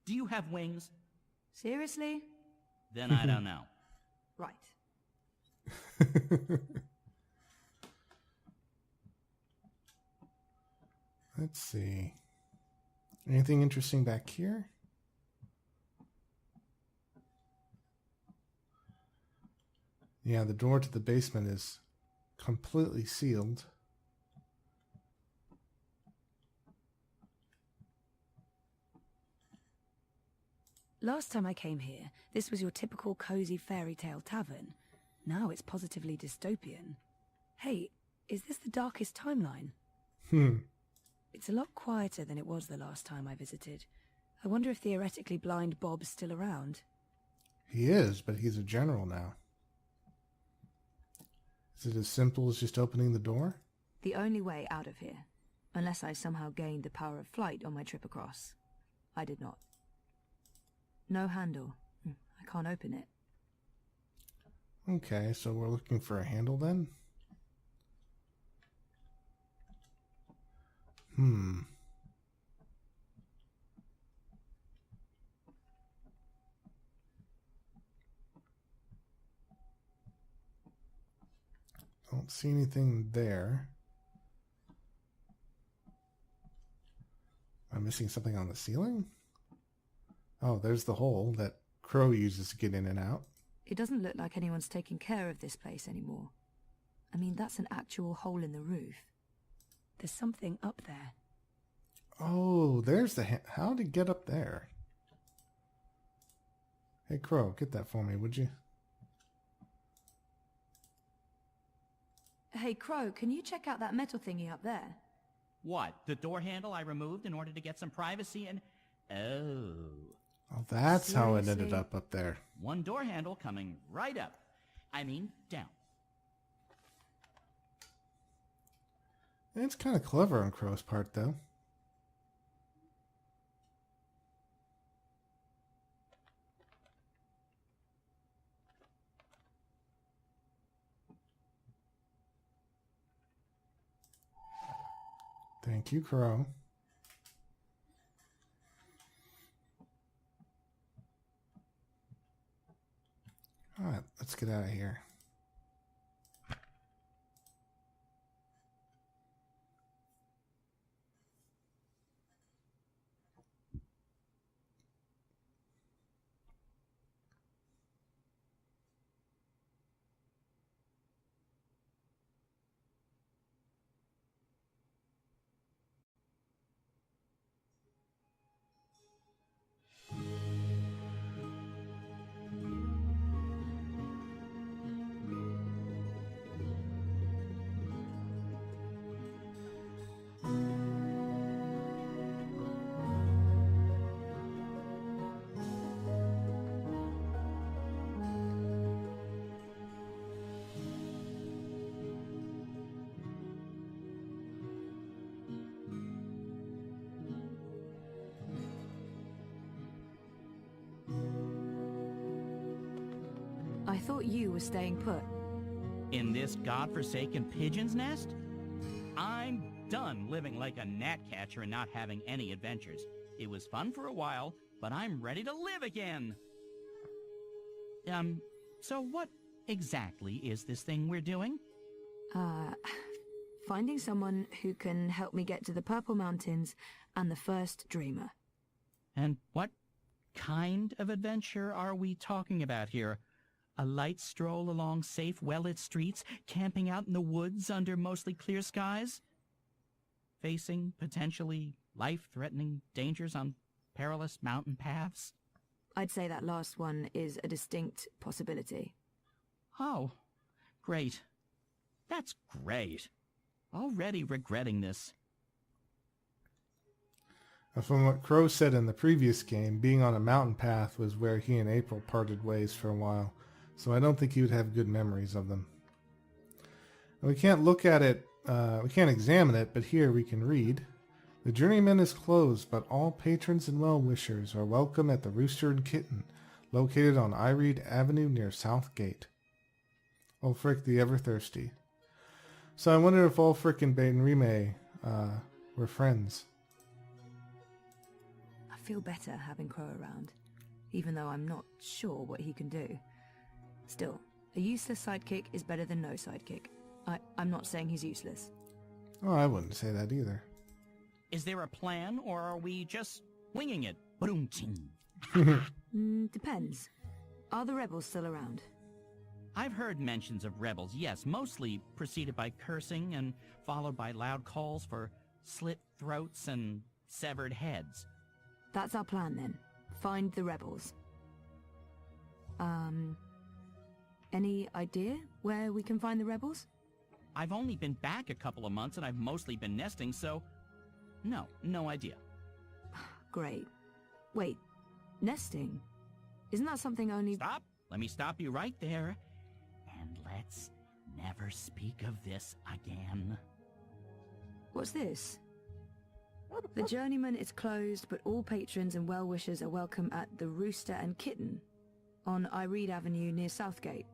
Do you have wings? Seriously? Then I don't know. Right. Let's see. Anything interesting back here? Yeah, the door to the basement is completely sealed. Last time I came here, this was your typical cozy fairy tale tavern. Now it's positively dystopian. Hey, is this the darkest timeline? It's a lot quieter than it was the last time I visited. I wonder if theoretically blind Bob's still around. He is, but he's a general now. Is it as simple as just opening the door? The only way out of here. Unless I somehow gained the power of flight on my trip across. I did not. No handle. I can't open it. Okay, so we're looking for a handle then? Don't see anything there. Am I missing something on the ceiling? Oh, there's the hole that Crow uses to get in and out. It doesn't look like anyone's taking care of this place anymore. I mean, that's an actual hole in the roof. There's something up there. Oh, there's the how to get up there. Hey, Crow, get that for me, would you? Hey, Crow, can you check out that metal thingy up there? What, the door handle I removed in order to get some privacy and... Oh, that's how it ended up there. One door handle coming right up. I mean, down. It's kind of clever on Crow's part, though. Thank you, Crow. All right, let's get out of here. I thought you were staying put. In this godforsaken pigeon's nest? I'm done living like a gnatcatcher and not having any adventures. It was fun for a while, but I'm ready to live again. So what exactly is this thing we're doing? Finding someone who can help me get to the Purple Mountains and the first Dreamer. And what kind of adventure are we talking about here? A light stroll along safe, well-lit streets, camping out in the woods under mostly clear skies? Facing potentially life-threatening dangers on perilous mountain paths? I'd say that last one is a distinct possibility. Oh, great. That's great. Already regretting this. From what Crow said in the previous game, being on a mountain path was where he and April parted ways for a while, so I don't think he would have good memories of them. And we can't look at it, we can't examine it, but here we can read. The Journeyman is closed, but all patrons and well-wishers are welcome at the Rooster and Kitten, located on Ireed Avenue near South Gate. Ulfric the Ever-Thirsty. So I wonder if Ulfric and Baden Rime were friends. I feel better having Crow around, even though I'm not sure what he can do. Still, a useless sidekick is better than no sidekick. I'm not saying he's useless. Oh, I wouldn't say that either. Is there a plan, or are we just winging it? Boom-ching. Depends. Are the rebels still around? I've heard mentions of rebels, yes, mostly preceded by cursing and followed by loud calls for slit throats and severed heads. That's our plan then. Find the rebels. Any idea where we can find the rebels? I've only been back a couple of months and I've mostly been nesting, so no idea. Great. Wait, nesting? Isn't that something only... Stop! Let me stop you right there. And let's never speak of this again. What's this? The Journeyman is closed, but all patrons and well-wishers are welcome at the Rooster and Kitten on Ireed Avenue near Southgate.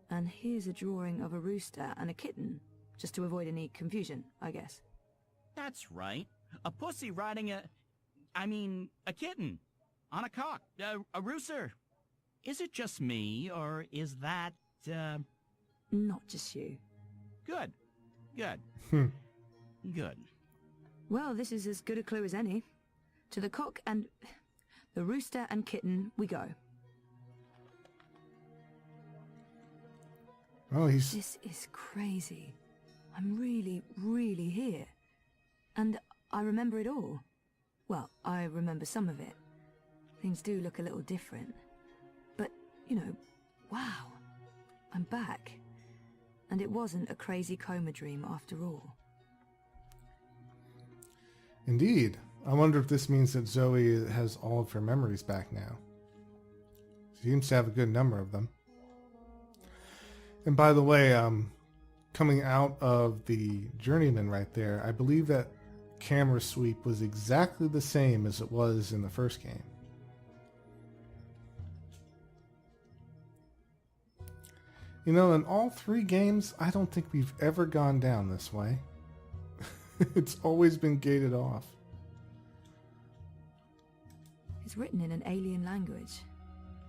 And here's a drawing of a rooster and a kitten, just to avoid any confusion, I guess. That's right. A pussy riding a kitten. On a cock. A rooster. Is it just me, or is that, Not just you. Good. Good. Good. Well, this is as good a clue as any. To the cock and... the Rooster and Kitten we go. Oh, This is crazy. I'm really here. And I remember it all. Well, I remember some of it. Things do look a little different. But, wow. I'm back. And it wasn't a crazy coma dream after all. Indeed. I wonder if this means that Zoe has all of her memories back now. She seems to have a good number of them. And by the way, coming out of the Journeyman right there, I believe that camera sweep was exactly the same as it was in the first game. In all 3 games, I don't think we've ever gone down this way. It's always been gated off. It's written in an alien language.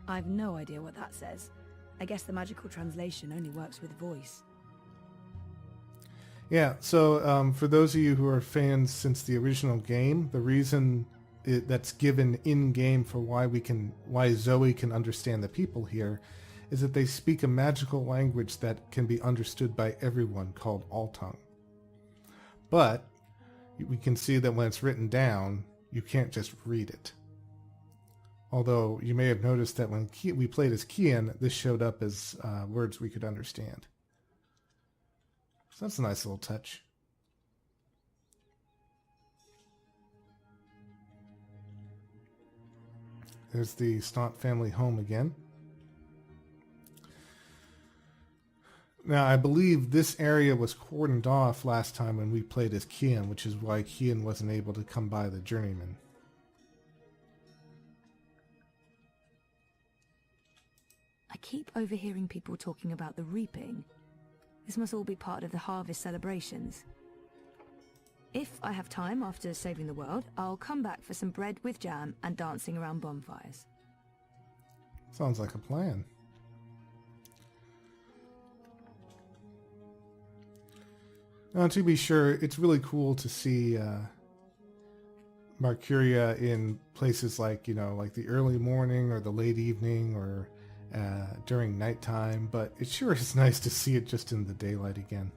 I've no idea what that says. I guess the magical translation only works with voice. Yeah, so for those of you who are fans since the original game, the reason that's given in-game for why Zoe can understand the people here is that they speak a magical language that can be understood by everyone called Altung. But we can see that when it's written down, you can't just read it. Although you may have noticed that when we played as Kian, this showed up as words we could understand. So that's a nice little touch. There's the Stott family home again. Now, I believe this area was cordoned off last time when we played as Kian, which is why Kian wasn't able to come by the Journeyman. I keep overhearing people talking about the reaping. This must all be part of the harvest celebrations. If I have time after saving the world, I'll come back for some bread with jam and dancing around bonfires. Sounds like a plan. Now, to be sure, it's really cool to see Mercuria in places like, like the early morning or the late evening or during nighttime, but it sure is nice to see it just in the daylight again.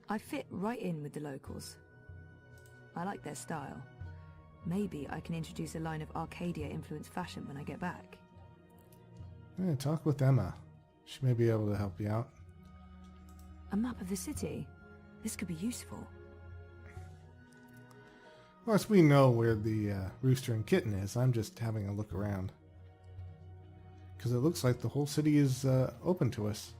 I fit right in with the locals. I like their style. Maybe I can introduce a line of Arcadia-influenced fashion when I get back. Yeah, talk with Emma. She may be able to help you out. A map of the city? This could be useful. Of course, we know where the rooster and kitten is. I'm just having a look around. Because it looks like the whole city is open to us.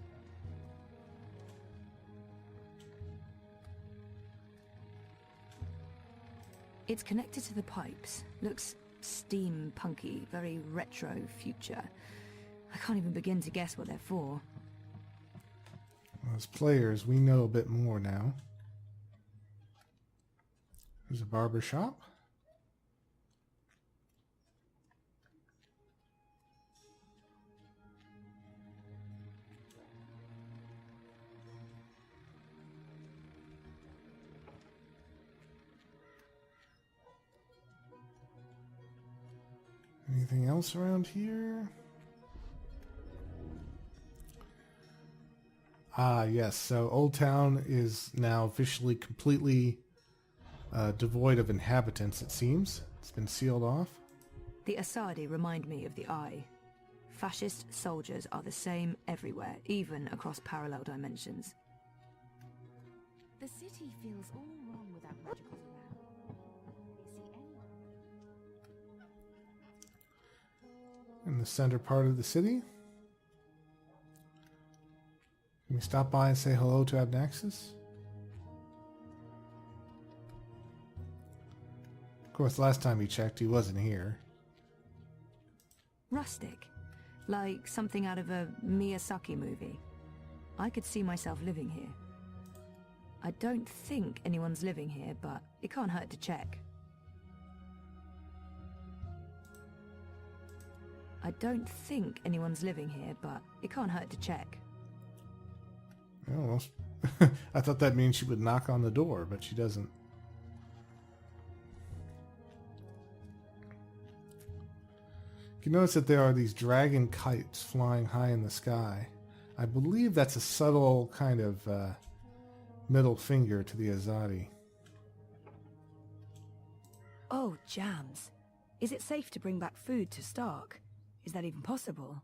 It's connected to the pipes. Looks steampunky, very retro future. I can't even begin to guess what they're for. As players, we know a bit more now. There's a barber shop. Anything else around here? Ah, yes. So Old Town is now officially completely devoid of inhabitants, it seems. It's been sealed off. The Asadi remind me of the Eye. Fascist soldiers are the same everywhere, even across parallel dimensions. The city feels all wrong without magicals around. In the center part of the city. Can we stop by and say hello to Abnaxis? Of course, last time he checked, he wasn't here. Rustic. Like something out of a Miyazaki movie. I could see myself living here. I don't think anyone's living here, but it can't hurt to check. I don't think anyone's living here, but it can't hurt to check. Oh, well, I thought that means she would knock on the door, but she doesn't. You notice that there are these dragon kites flying high in the sky. I believe that's a subtle kind of middle finger to the Azadi. Oh, jams. Is it safe to bring back food to Stark? Is that even possible?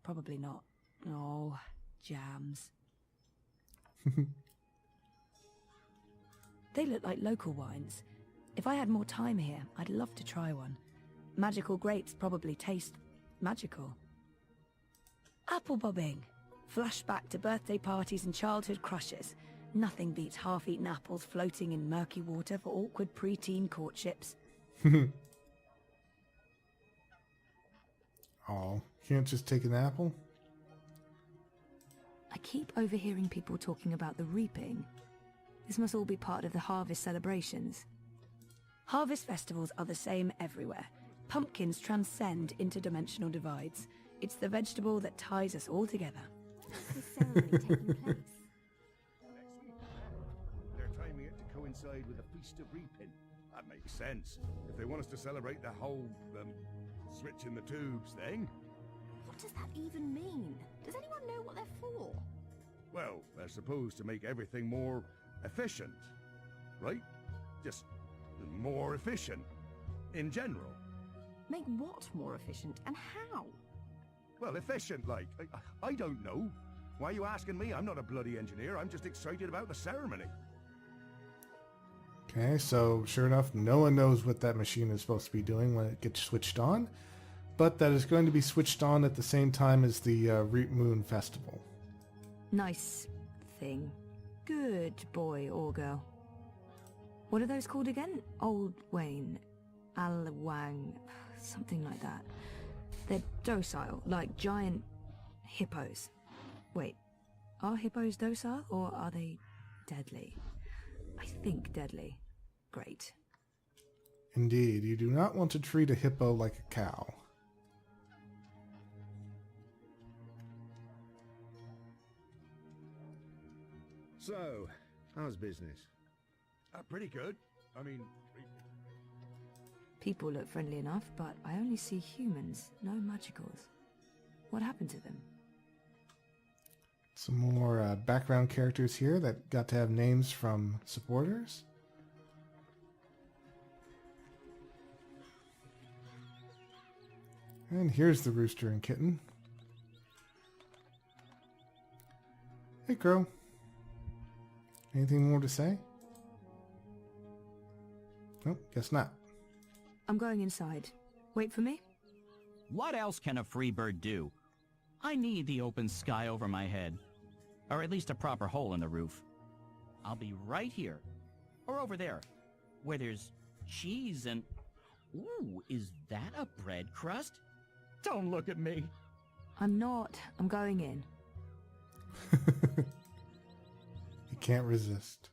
Probably not. Oh, jams. They look like local wines. If I had more time here, I'd love to try one. Magical grapes probably taste magical. Apple bobbing. Flashback to birthday parties and childhood crushes. Nothing beats half-eaten apples floating in murky water for awkward preteen courtships. Oh, can't just take an apple? I keep overhearing people talking about the reaping. This must all be part of the harvest celebrations. Harvest festivals are the same everywhere. Pumpkins transcend interdimensional divides. It's the vegetable that ties us all together. What's the ceremony taking place? They're timing it to coincide with the Feast of Reaping. That makes sense. If they want us to celebrate the whole, switch in the tubes thing. What does that even mean? Does anyone know what they're for? Well, they're supposed to make everything more efficient, right? Just more efficient, in general. Make what more efficient, and how? Well, efficient, like. I don't know. Why are you asking me? I'm not a bloody engineer. I'm just excited about the ceremony. Okay, so sure enough, no one knows what that machine is supposed to be doing when it gets switched on, but that is going to be switched on at the same time as the Reap Moon Festival. Nice thing. Good boy or girl. What are those called again? Old Wayne. Alwang. Something like that. They're docile, like giant hippos. Wait, are hippos docile or are they deadly? I think deadly. Great. Indeed, you do not want to treat a hippo like a cow. So, how's business? Pretty good. I mean... People look friendly enough, but I only see humans, no magicals. What happened to them? Some more background characters here that got to have names from supporters. And here's the rooster and kitten. Hey, Crow. Anything more to say? Nope, guess not. I'm going inside. Wait for me? What else can a free bird do? I need the open sky over my head. Or at least a proper hole in the roof. I'll be right here. Or over there. Where there's cheese and... Ooh, is that a bread crust? Don't look at me. I'm not. I'm going in. You can't resist.